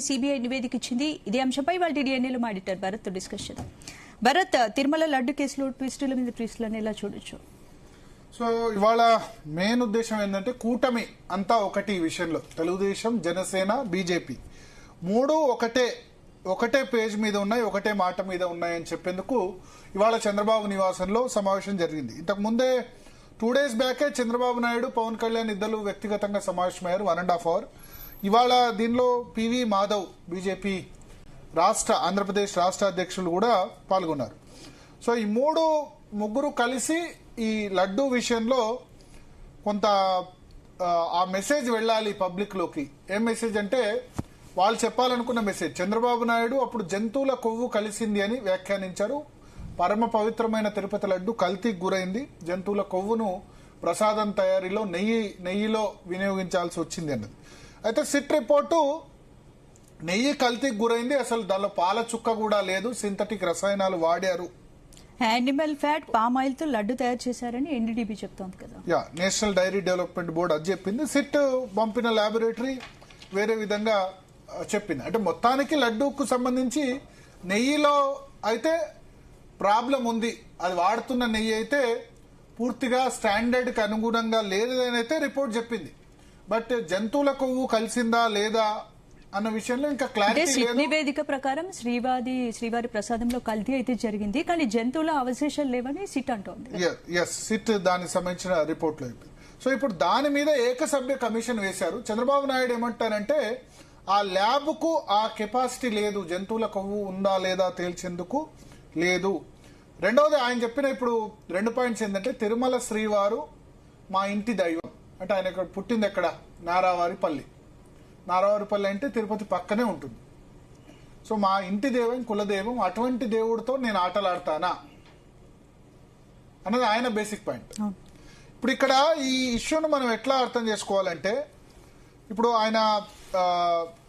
CBI నివేదిక ఇచ్చింది. ఇదే అంశంపై వాళ్ళ డిఎన్ఏలో మా ఎడిటర్ భరత్ డిస్కస్ చేద్దాం. భరత్, తిరుమల లడ్డు కేసులో ట్విస్టుల మీద ట్విస్టులను ఎలా చూడొచ్చు? సో ఇవాళ మెయిన్ ఉద్దేశం ఏంటంటే కూటమి అంతా ఒకటి ఈ విషయంలో, తెలుగుదేశం, జనసేన, బీజేపీ మూడు ఒకటే పేజ్ మీద ఉన్నాయి, ఒకటే మాట మీద ఉన్నాయని చెప్పేందుకు ఇవాళ చంద్రబాబు నివాసంలో సమావేశం జరిగింది. ఇంతకు ముందే 2 days బ్యాకే చంద్రబాబు నాయుడు, పవన్ కళ్యాణ్ ఇద్దరు వ్యక్తిగతంగా సమావేశమయ్యారు 1.5 hours. ఇవాళ దీనిలో పివి మాధవ్, బీజేపీ ఆంధ్రప్రదేశ్ రాష్ట్ర అధ్యక్షులు కూడా పాల్గొన్నారు. సో ఈ ముగ్గురు కలిసి ఈ లడ్డూ విషయంలో కొంత ఆ మెసేజ్ వెళ్ళాలి పబ్లిక్ లోకి. ఏం మెసేజ్ అంటే వాళ్ళు చెప్పాలనుకున్న మెసేజ్. చంద్రబాబు నాయుడు అప్పుడు జంతువుల కొవ్వు కలిసింది అని వ్యాఖ్యానించారు. పరమ పవిత్రమైన తిరుపతి లడ్డు కల్తీకి గురైంది, జంతువుల కొవ్వును ప్రసాదం తయారీలో నెయ్యిలో వినియోగించాల్సి వచ్చింది అన్నది. అయితే సిట్ రిపోర్టు నెయ్యి కల్తీకి గురైంది, అసలు దానిలో పాల చుక్క కూడా లేదు, సింథటిక్ రసాయనాలు వాడారు, యానిమల్ ఫ్యాట్, పామ్ ఆయిల్ తో లడ్డు తయారు చేశారని ఎన్డీడీబీ చెప్తోంది కదా. నేషనల్ డైరీ డెవలప్మెంట్ బోర్డు అది చెప్పింది. సిట్ పంపిన ల్యాబొరేటరీ వేరే విధంగా చెప్పింది. అంటే మొత్తానికి లడ్డూకు సంబంధించి నెయ్యిలో అయితే ప్రాబ్లం ఉంది, అది వాడుతున్న నెయ్యి అయితే పూర్తిగా స్టాండర్డ్ కి అనుగుణంగా లేదని అయితే రిపోర్ట్ చెప్పింది. బట్ జంతువుల కొవ్వు కలిసిందా లేదా అన్న విషయంలో ఇంకా క్లారిటీ లేదు. నివేదిక ప్రకారం శ్రీవారి ప్రసాదంలో కల్తీ అయితే జరిగింది, కానీ జంతువుల అవశేషాలు లేవని సిట్ అంటోంది. సిట్ దానికి సంబంధించిన రిపోర్ట్ లో. సో ఇప్పుడు దాని మీద ఏకసభ్య కమిషన్ వేశారు. చంద్రబాబు నాయుడు ఏమంటారంటే ఆ ల్యాబ్ కు ఆ కెపాసిటీ లేదు, జంతువుల కొవ్వు ఉందా లేదా తేల్చేందుకు లేదు. రెండవది ఆయన చెప్పిన ఇప్పుడు 2 పాయింట్స్ ఏంటంటే తిరుమల శ్రీవారు మా ఇంటి దైవం, అంటే ఆయన ఇక్కడ పుట్టింది ఎక్కడ, నారావారిపల్లి అంటే తిరుపతి పక్కనే ఉంటుంది. సో మా ఇంటి దైవం, కులదైవం, అటువంటి దేవుడితో నేను ఆటలాడతానా అన్నది ఆయన బేసిక్ పాయింట్. ఇప్పుడు ఇక్కడ ఈ ఇష్యూను మనం ఎట్లా అర్థం చేసుకోవాలంటే, ఇప్పుడు ఆయన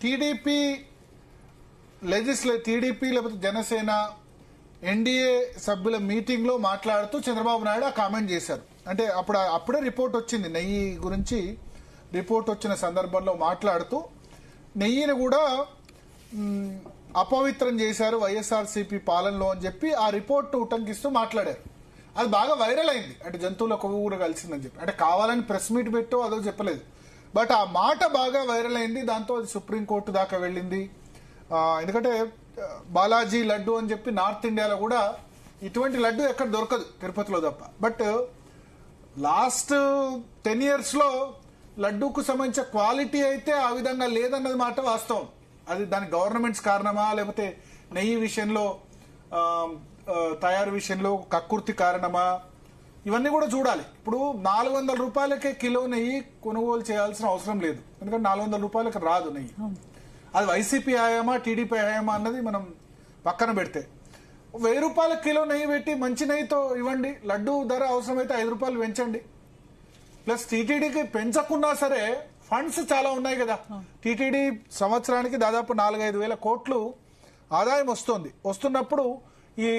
టీడీపీ లేకపోతే జనసేన ఎన్డీఏ సభ్యుల మీటింగ్ లో మాట్లాడుతూ చంద్రబాబు నాయుడు ఆ కామెంట్ చేశారు. అంటే అప్పుడే రిపోర్ట్ వచ్చింది, నెయ్యి గురించి రిపోర్ట్ వచ్చిన సందర్భంలో మాట్లాడుతూ నెయ్యిని కూడా అపవిత్రం చేశారు వైఎస్ఆర్సీపీ పాలనలో అని చెప్పి ఆ రిపోర్ట్ ఉటంకిస్తూ మాట్లాడారు. అది బాగా వైరల్ అయింది, అంటే జంతువుల కొవ్వు కూడా కలిసిందని చెప్పి. అంటే కావాలని ప్రెస్ మీట్ పెట్టో అదో చెప్పలేదు, బట్ ఆ మాట బాగా వైరల్ అయింది. దాంతో అది సుప్రీంకోర్టు దాకా వెళ్ళింది. ఎందుకంటే బాలాజీ లడ్డు అని చెప్పి నార్త్ ఇండియాలో కూడా ఇటువంటి లడ్డు ఎక్కడ దొరకదు, తిరుపతిలో తప్ప. బట్ లాస్ట్ 10 years లో లడ్డూకు సంబంధించిన క్వాలిటీ అయితే ఆ విధంగా లేదన్నది మాట వాస్తవం. అది దాని గవర్నమెంట్స్ కారణమా, లేకపోతే నెయ్యి విషయంలో తయారు విషయంలో కక్కుర్తి కారణమా, ఇవన్నీ కూడా చూడాలి. ఇప్పుడు 400 రూపాయలకే కిలో నెయ్యి కొనుగోలు చేయాల్సిన అవసరం లేదు, ఎందుకంటే 400 రూపాయలకి రాదు నెయ్యి. అది వైసీపీ హయామా, టీడీపీ హయామా అన్నది మనం పక్కన పెడితే 1000 రూపాయల కిలో నెయ్యి పెట్టి మంచి నెయ్యితో ఇవ్వండి. లడ్డు ధర అవసరమైతే 5 రూపాయలు పెంచండి. ప్లస్ టీటీడీకి పెంచకున్నా సరే ఫండ్స్ చాలా ఉన్నాయి కదా. టీటీడీ సంవత్సరానికి దాదాపు 4-5 వేల కోట్లు ఆదాయం వస్తున్నప్పుడు ఈ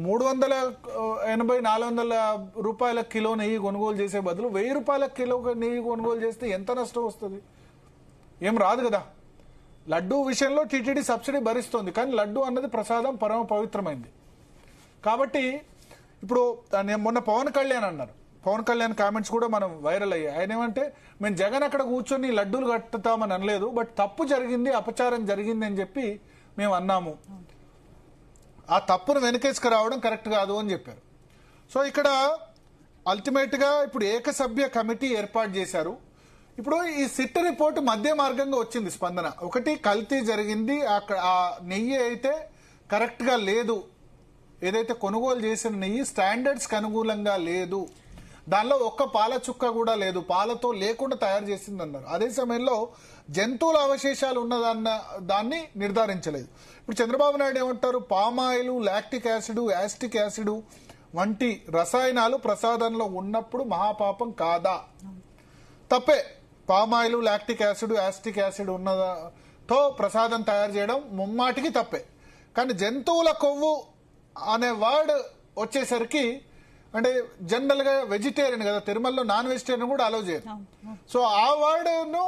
380-400 రూపాయల కిలో నెయ్యి కొనుగోలు చేసే బదులు 1000 రూపాయల కిలో నెయ్యి కొనుగోలు చేస్తే ఎంత నష్టం వస్తుంది? ఏం రాదు కదా. లడ్డూ విషయంలో టీటీడీ సబ్సిడీ భరిస్తోంది, కానీ లడ్డు అన్నది ప్రసాదం, పరమ పవిత్రమైంది. కాబట్టి ఇప్పుడు మొన్న పవన్ కళ్యాణ్ అన్నారు, పవన్ కళ్యాణ్ కామెంట్స్ కూడా మనం వైరల్ అయ్యాయి. ఆయన ఏమంటే, మేము జగన్ అక్కడ కూర్చొని లడ్డూలు కట్టుతామని అనలేదు, బట్ తప్పు జరిగింది, అపచారం జరిగింది అని చెప్పి మేము అన్నాము. ఆ తప్పును వెనకేసుకు రావడం కరెక్ట్ కాదు అని చెప్పారు. సో ఇక్కడ అల్టిమేట్ గా ఇప్పుడు ఏకసభ్య కమిటీ ఏర్పాటు చేశారు. ఇప్పుడు ఈ సిట్ రిపోర్ట్ మధ్య మార్గంగా వచ్చింది స్పందన. ఒకటి, కల్తీ జరిగింది, ఆ నెయ్యి అయితే కరెక్ట్ గా లేదు, ఏదైతే కొనుగోలు చేసిన నెయ్యి స్టాండర్డ్స్ కి అనుకూలంగా లేదు, దానిలో ఒక్క పాల చుక్క కూడా లేదు, పాలతో లేకుండా తయారు చేసింది అన్నారు. అదే సమయంలో జంతువుల అవశేషాలు ఉన్నదన్న దాన్ని నిర్ధారించలేదు. ఇప్పుడు చంద్రబాబు నాయుడు ఏమంటారు, పామాయిల్, లాక్టిక్ యాసిడ్, యాస్టిక్ యాసిడ్ వంటి రసాయనాలు ప్రసాదంలో ఉన్నప్పుడు మహాపాపం కాదా? తప్పే. పామాయిల్, లాక్టిక్ యాసిడ్, యాస్టిక్ యాసిడ్ ఉన్నతో ప్రసాదం తయారు చేయడం ముమ్మాటికి తప్పే. కానీ జంతువుల కొవ్వు అనే వర్డ్ వచ్చేసరికి, అంటే జనరల్ గా వెజిటేరియన్ కదా, తిరుమలలో నాన్ వెజిటేరియన్ కూడా అలౌ చేయరు. సో ఆ వర్డ్ ను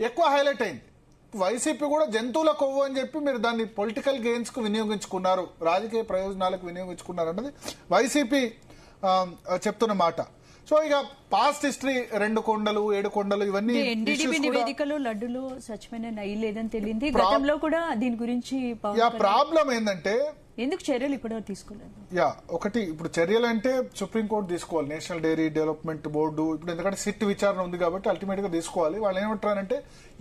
ఎక్కువ హైలైట్ అయింది. వైసీపీ కూడా జంతువుల కొవ్వు అని చెప్పి మీరు దాన్ని పొలిటికల్ గెయిన్స్ కు వినియోగించుకున్నారు, రాజకీయ ప్రయోజనాలకు వినియోగించుకున్నారు అన్నది వైసీపీ చెప్తున్న మాట. సో ఇక పాస్ట్ హిస్టరీ 2 కొండలు 7 కొండలు ఇవన్నీ ఎన్డీటీవీ నివేదికలో లడ్డులో స్వచ్ఛమైన నెయ్యి లేదని తెలియంది. గతంలో కూడా దీని గురించి ప్రాబ్లం ఏంటంటే ఎందుకు చర్యలు ఇప్పుడు తీసుకోలేదు? ఒకటి ఇప్పుడు చర్యలు అంటే సుప్రీంకోర్టు తీసుకోవాలి, నేషనల్ డైరీ డెవలప్మెంట్ బోర్డు. ఇప్పుడు ఎందుకంటే సిట్ విచారణ ఉంది కాబట్టి అల్టిమేట్ గా తీసుకోవాలి. వాళ్ళు ఏమంటారంటే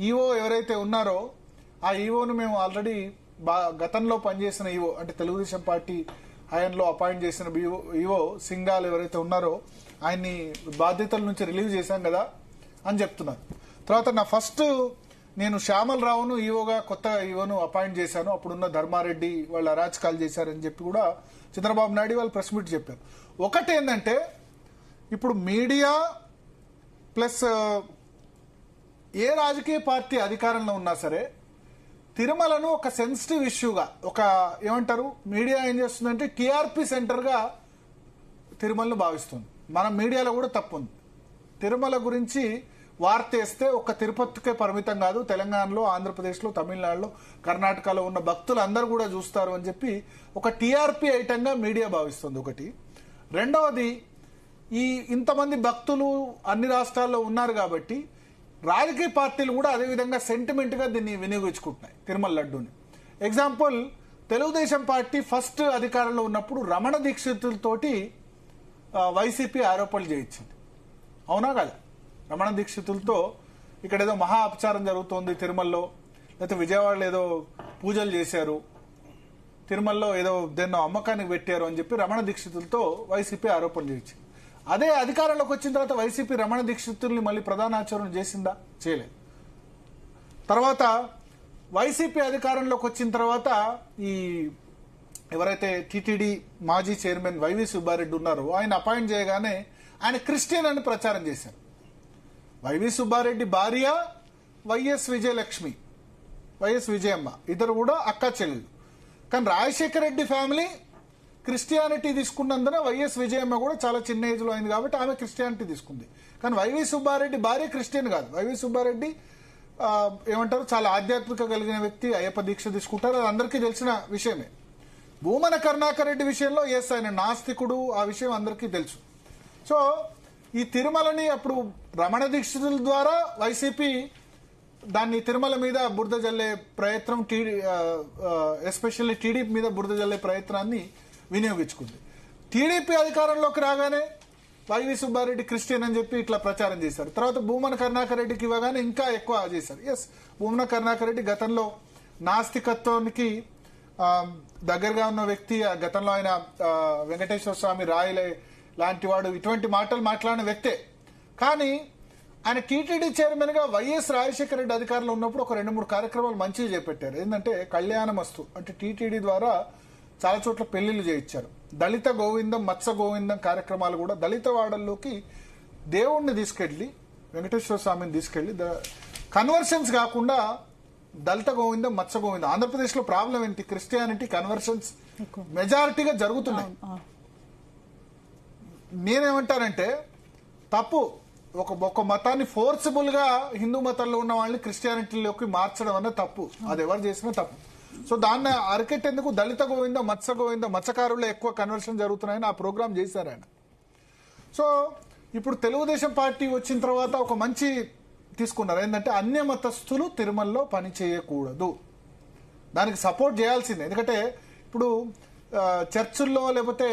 ఈవో ఎవరైతే ఉన్నారో ఆ ఈవోను మేము ఆల్రెడీ గతంలో పనిచేసిన ఈవో అంటే తెలుగుదేశం పార్టీ హయాంలో అపాయింట్ చేసిన ఈవో సింగాల్ ఎవరైతే ఉన్నారో ఆయన్ని బాధ్యతల నుంచి రిలీవ్ చేశాం కదా అని చెప్తున్నారు. తర్వాత నేను శ్యామల్ రావును ఈవోగా కొత్త ఈవోను అపాయింట్ చేశాను, అప్పుడున్న ధర్మారెడ్డి వాళ్ళు అరాచకాలు చేశారని చెప్పి కూడా చంద్రబాబు నాయుడు వాళ్ళు ప్రెస్ మీట్ చెప్పారు. ఒకటి ఏంటంటే ఇప్పుడు మీడియా ప్లస్ ఏ రాజకీయ పార్టీ అధికారంలో ఉన్నా సరే తిరుమలను ఒక సెన్సిటివ్ ఇష్యూగా ఏమంటారు మీడియా ఏం చేస్తుందంటే టీఆర్పీ సెంటర్ గా తిరుమలను భావిస్తుంది. మన మీడియాలో కూడా తప్పు ఉంది. తిరుమల గురించి వార్త వేస్తే ఒక తిరుపతికే పరిమితం కాదు, తెలంగాణలో, ఆంధ్రప్రదేశ్లో, తమిళనాడులో, కర్ణాటకలో ఉన్న భక్తులు అందరూ కూడా చూస్తారు అని చెప్పి ఒక టీఆర్పీ ఐటంగా మీడియా భావిస్తుంది. ఒకటి. రెండవది ఇంతమంది భక్తులు అన్ని రాష్ట్రాల్లో ఉన్నారు కాబట్టి రాజకీయ పార్టీలు కూడా అదేవిధంగా సెంటిమెంట్ గా దీన్ని వినియోగించుకుంటున్నాయి తిరుమల లడ్డూని. ఎగ్జాంపుల్ తెలుగుదేశం పార్టీ ఫస్ట్ అధికారంలో ఉన్నప్పుడు రమణ దీక్షితులతోటి వైసీపీ ఆరోపణలు చేయించింది, అవునా కదా? రమణ దీక్షితులతో ఇక్కడ ఏదో మహా అపచారం జరుగుతోంది తిరుమలలో, లేకపోతే విజయవాడలో ఏదో పూజలు చేశారు, తిరుమలలో ఏదో దేన్నో అమ్మకానికి పెట్టారు అని చెప్పి రమణ దీక్షితులతో వైసీపీ ఆరోపణలు చేయించింది. అదే అధికారంలోకి వచ్చిన తర్వాత వైసీపీ రమణ దీక్షితుల్ని మళ్ళీ ప్రధాన ఆచరణ చేసిందా? చేయలేదు. తర్వాత వైసీపీ అధికారంలోకి వచ్చిన తర్వాత ఎవరైతే టీటీడీ మాజీ చైర్మన్ వైవి సుబ్బారెడ్డి ఉన్నారో ఆయన అపాయింట్ చేయగానే ఆయన క్రిస్టియన్ అని ప్రచారం చేశారు. వైవి సుబ్బారెడ్డి భార్య వైఎస్ విజయమ్మ ఇద్దరు కూడా అక్క చెల్లెలు. కానీ రాజశేఖర రెడ్డి ఫ్యామిలీ క్రిస్టియానిటీ తీసుకున్నందున వైఎస్ విజయమ్మ కూడా చాలా చిన్న ఏజ్ లో అయింది కాబట్టి ఆమె క్రిస్టియానిటీ తీసుకుంది. కానీ వైవి సుబ్బారెడ్డి భార్య క్రిస్టియన్ కాదు. వైవి సుబ్బారెడ్డి ఏమంటారు చాలా ఆధ్యాత్మిక కలిగిన వ్యక్తి, అయ్యప్ప దీక్ష తీసుకుంటారు, అది అందరికీ తెలిసిన విషయమే. భూమన కరుణాకర్ రెడ్డి విషయంలో ఆయన నాస్తికుడు, ఆ విషయం అందరికీ తెలుసు. సో ఈ తిరుమలని అప్పుడు రమణ దీక్షితుల ద్వారా వైసీపీ దాన్ని తిరుమల మీద బురద జల్లే ప్రయత్నం, ఎస్పెషల్లీ టీడీపీ మీద బురద జల్లే ప్రయత్నాన్ని వినియోగించుకుంది. టీడీపీ అధికారంలోకి రాగానే వైవి సుబ్బారెడ్డి క్రిస్టియన్ అని చెప్పి ఇట్లా ప్రచారం చేశారు. తర్వాత భూమన కరుణాకర్ రెడ్డికి ఇవ్వగానే ఇంకా ఎక్కువ చేశారు. భూమన కరుణాకర్ రెడ్డి గతంలో నాస్తికత్వానికి దగ్గరగా ఉన్న వ్యక్తి. గతంలో ఆయన వెంకటేశ్వర స్వామి రాయలే లాంటి వాడు ఇటువంటి మాటలు మాట్లాడిన వ్యక్తే. కానీ ఆయన టీటీడీ చైర్మన్ గా వైఎస్ రాజశేఖర రెడ్డి అధికారంలో ఉన్నప్పుడు ఒక 2-3 కార్యక్రమాలు మంచిగా చేపట్టారు. ఏంటంటే కళ్యాణమస్తు అంటే టీటీడీ ద్వారా చాలా చోట్ల పెళ్లిళ్లు చేయించారు. దళిత గోవిందం, మత్స గోవిందం కార్యక్రమాలు కూడా దళిత వాడల్లోకి దేవుణ్ణి తీసుకెళ్లి, వెంకటేశ్వర స్వామిని తీసుకెళ్లి కన్వర్షన్స్ కాకుండా దళిత గోవిందం, మత్స గోవిందం. ఆంధ్రప్రదేశ్ లో ప్రాబ్లం ఏంటి? క్రిస్టియానిటీ కన్వర్షన్స్ మెజారిటీగా జరుగుతున్నాయి. నేనేమంటానంటే తప్పు. ఒక మతాన్ని ఫోర్సిబుల్ గా హిందూ మతంలో ఉన్న వాళ్ళని క్రిస్టియానిటీలోకి మార్చడం అన్న తప్పు. అది ఎవరు చేసినా తప్పు. సో దాన్ని అరికెట్టేందుకు దళిత గోవింద, మత్స్యకారుల్లో ఎక్కువ కన్వర్షన్ జరుగుతున్నాయని ఆ ప్రోగ్రామ్ చేశారు ఆయన. సో ఇప్పుడు తెలుగుదేశం పార్టీ వచ్చిన తర్వాత ఒక మంచి తీసుకున్నారు. ఏంటంటే అన్య మతస్థులు తిరుమలలో పని చేయకూడదు, దానికి సపోర్ట్ చేయాల్సిందే. ఎందుకంటే ఇప్పుడు చర్చుల్లో లేకపోతే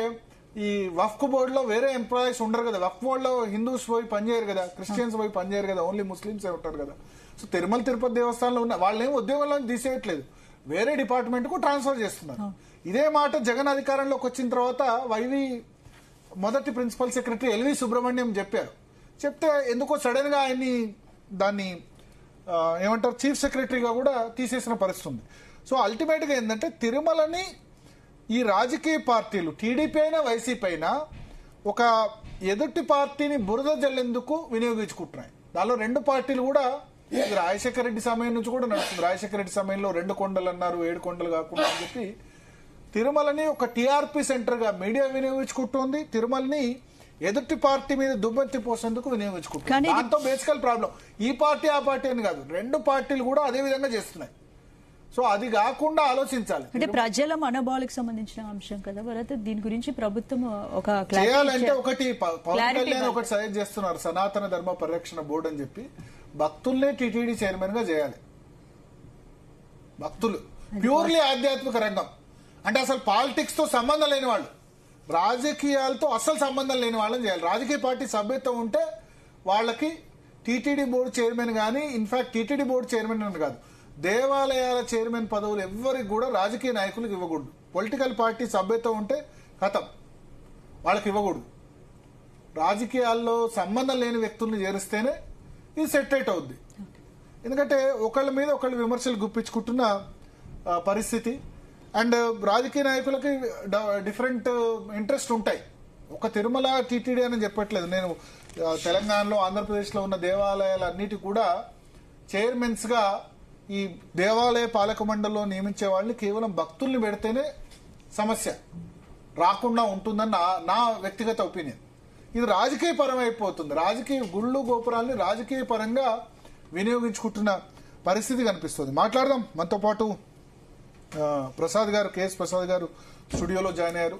ఈ వక్ఫ్ బోర్డులో వేరే ఎంప్లాయీస్ ఉండరు కదా. వక్ఫ్ బోర్డులో హిందూస్ పోయి పనిచేయరు కదా, క్రిస్టియన్స్ పోయి పనిచేయరు కదా, ఓన్లీ ముస్లింసే ఉంటారు కదా. సో తిరుమల తిరుపతి దేవస్థానంలో ఉన్న వాళ్ళేం ఉద్యోగంలో తీసేయట్లేదు, వేరే డిపార్ట్మెంట్ కు ట్రాన్స్ఫర్ చేస్తున్నారు. ఇదే మాట జగన్ అధికారంలోకి వచ్చిన తర్వాత వైవి మొదటి ప్రిన్సిపల్ సెక్రటరీ ఎల్వి సుబ్రహ్మణ్యం చెప్పారు. చెప్తే ఎందుకో సడన్ గా ఆయన్ని దాన్ని ఏమంటారు చీఫ్ సెక్రటరీగా కూడా తీసేసిన పరిస్థితి ఉంది. సో అల్టిమేట్ గా ఏంటంటే తిరుమలని ఈ రాజకీయ పార్టీలు టీడీపీ అయినా వైసీపీ అయినా ఒక ఎదుటి పార్టీని బురద జల్లేందుకు వినియోగించుకుంటున్నాయి. దానిలో 2 పార్టీలు కూడా రాజశేఖర రెడ్డి సమయం నుంచి కూడా నడుస్తుంది. రాజశేఖర రెడ్డి సమయంలో 2 కొండలు అన్నారు, 7 కొండలు కాకుండా అని చెప్పి తిరుమలని ఒక టీఆర్పీ సెంటర్ గా మీడియా వినియోగించుకుంటోంది. తిరుమలని ఎదుటి పార్టీ మీద దుమ్మెత్తి పోసేందుకు వినియోగించుకుంటారు. కానీ ఇది- దాంతో బేసికల్ ప్రాబ్లం ఈ పార్టీ ఆ పార్టీ అని కాదు, రెండు పార్టీలు కూడా అదే విధంగా చేస్తున్నాయి. సో అది కాకుండా ఆలోచించాలి. అంటే ప్రజల మనోభావాలకు సంబంధించిన అంశం కదా భరత్, దీని గురించి ప్రభుత్వం ఒక చేయాలంటే ఒకటి పవన్ Clarity కళ్యాణ్ ఇవ్వాలి. ఒకటి సజెస్ట్ చేస్తున్నారు, సనాతన ధర్మ పరిరక్షణ బోర్డు అని చెప్పి భక్తుల్నే టీటీడీ చైర్మన్ గా చేయాలి. భక్తులు ప్యూర్లీ ఆధ్యాత్మిక రంగం అంటే అసలు పాలిటిక్స్ తో సంబంధం లేని వాళ్ళు, రాజకీయాలతో అసలు సంబంధం లేని వాళ్ళని చేయాలి. రాజకీయ పార్టీ సభ్యత్వం ఉంటే వాళ్ళకి టీటీడీ బోర్డు చైర్మన్ కానీ, ఇన్ఫాక్ట్ టీటీడీ బోర్డు చైర్మన్ అని కాదు, దేవాలయాల చైర్మన్ పదవులు ఎవరికి కూడా రాజకీయ నాయకులకు ఇవ్వకూడదు. పొలిటికల్ పార్టీ సభ్యత్వం ఉంటే కథం, వాళ్ళకి ఇవ్వకూడదు. రాజకీయాల్లో సంబంధం లేని వ్యక్తుల్ని చేరిస్తేనే ఇది సెటరేట్ అవుద్ది. ఎందుకంటే ఒకళ్ళ మీద ఒకళ్ళు విమర్శలు గుప్పించుకుంటున్న పరిస్థితి. అండ్ రాజకీయ నాయకులకి డిఫరెంట్ ఇంట్రెస్ట్ ఉంటాయి. ఒక తిరుమల టీటీడీ అని చెప్పట్లేదు నేను. తెలంగాణలో ఆంధ్రప్రదేశ్లో ఉన్న దేవాలయాలన్నిటి కూడా చైర్మన్స్ గా ఈ దేవాలయ పాలక మండలిలో నియమించే వాళ్ళని కేవలం భక్తుల్ని పెడితేనే సమస్య రాకుండా ఉంటుందని నా వ్యక్తిగత ఒపీనియన్. ఇది రాజకీయ పరం అయిపోతుంది. రాజకీయ గుళ్ళు గోపురాల్ని రాజకీయ పరంగా వినియోగించుకుంటున్న పరిస్థితి కనిపిస్తుంది. మాట్లాడదాం. మనతో పాటు ప్రసాద్ గారు, కేఎస్ ప్రసాద్ గారు స్టూడియోలో జాయిన్ అయ్యారు.